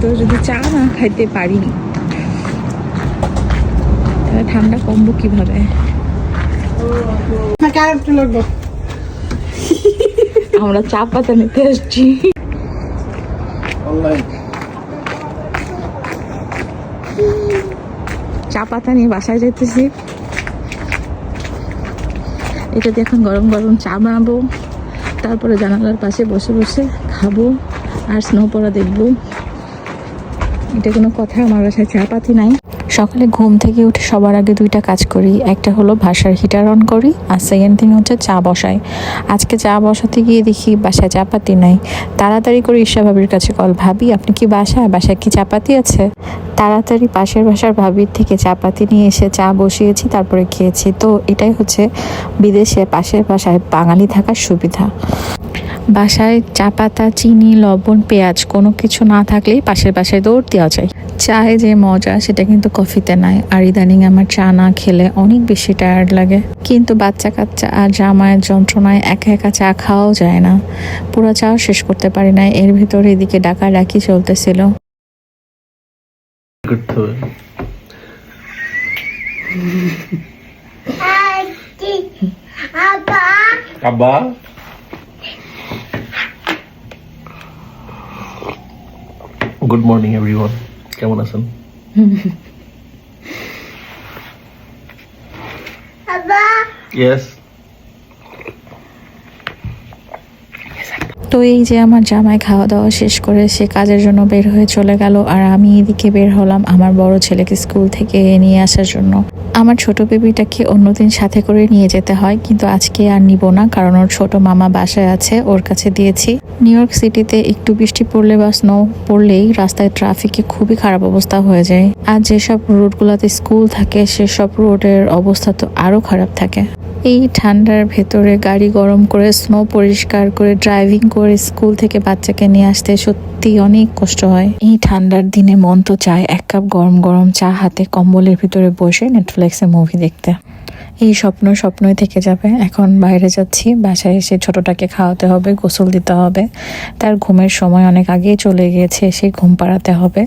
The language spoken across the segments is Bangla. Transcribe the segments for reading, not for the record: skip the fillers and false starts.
তো যদি চা না খাইতে পারি তাহলে ঠান্ডা কমবো কিভাবে? আমরা চা পাতা নিতে আসছি। চা পাতা নিয়ে বাসায় যেতেছি। এটা দিয়ে এখন গরম গরম চা বানাবো, তারপরে জানালার পাশে বসে বসে খাবো আর স্নো পড়া দেখবো। এটা কোনো কথা? আমার বাসায় চা পাতি নাই। সকালে ঘুম থেকে উঠে সবার আগে দুইটা কাজ করি। একটা হলো বাসার হিটার অন করি, আর সেকেন্ড থিং হচ্ছে চা বসাই। আজকে চা বসাতে গিয়ে দেখি বাসায় চাপাতি নাই। তাড়াতাড়ি করে ঈশা ভাবির কাছে কল, ভাবি আপনি কি বাসায় কি চাপাতি আছে? তাড়াতাড়ি পাশের বাসার ভাবির থেকে চাপাতি নিয়ে এসে চা বসিয়েছি, তারপরে খেয়েছি। তো এটাই হচ্ছে বিদেশে পাশের বাসায় বাঙালি থাকার সুবিধা। বাসায় চা পাতা, চিনি, লবণ, পেঁয়াজ কোনো কিছু না থাকলেই পাশের বাসায় দৌড় দেওয়া যায়। চায়ে যে মজা সেটা কিন্তু কফিতে নাই। আর ইদানিং আমার চা না খেলে অনেক বেশি টায়ার্ড লাগে। কিন্তু বাচ্চা কাচ্চা আর জামাইয়ের যন্ত্রণায় একা একা চা খাওয়াও যায় না। পুরো চা শেষ করতে পারি না। এর ভিতরে এদিকে ডাকাডাকি চলতেছিল। আব্বা গুড মর্নিং এভরিওয়ান, কেমন আছেন? ইয়েস। তো এই যে আমার জামাই খাওয়া দাওয়া শেষ করে সে কাজের জন্য বের হয়ে চলে গেল, আর আমি এদিকে বের হলাম আমার বড় ছেলেকে স্কুল থেকে নিয়ে আসার জন্য। আমার ছোট বেবিটাকে অন্যদিন সাথে করে নিয়ে যেতে হয়, কিন্তু আজকে আর নিব না, কারণ ওর ছোট মামা বাসায় আছে, ওর কাছে দিয়েছি। নিউ ইয়র্ক সিটিতে একটু বৃষ্টি পড়লে বা স্নো পড়লেই রাস্তায় ট্রাফিকে খুবই খারাপ অবস্থা হয়ে যায়। আর যেসব রোডগুলোতে স্কুল থাকে সেসব রোডের অবস্থা তো আরো খারাপ থাকে। এই ঠান্ডার ভেতরে গাড়ি গরম করে, স্নো পরিষ্কার করে, ড্রাইভিং করে স্কুল থেকে বাচ্চাকে নিয়ে আসতে সত্যি অনেক কষ্ট হয়। এই ঠান্ডার দিনে মন তো চায় এক কাপ গরম গরম চা হাতে কম্বলের ভিতরে বসে নেটফ্লিক্সে মুভি দেখতে। এই স্বপ্নই থেকে যাবে। এখন বাইরে যাচ্ছি, বাসায় এসে ছোটটাকে খাওয়াতে হবে, গোসল দিতে হবে। তার ঘুমের সময় অনেক আগেই চলে গিয়েছে, সে ঘুম পাড়াতে হবে।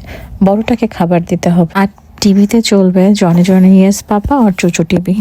বড়টাকে খাবার দিতে হবে। আর টিভিতে চলবে জনি জনি ইয়েস পাপা আর চুচু টিভি।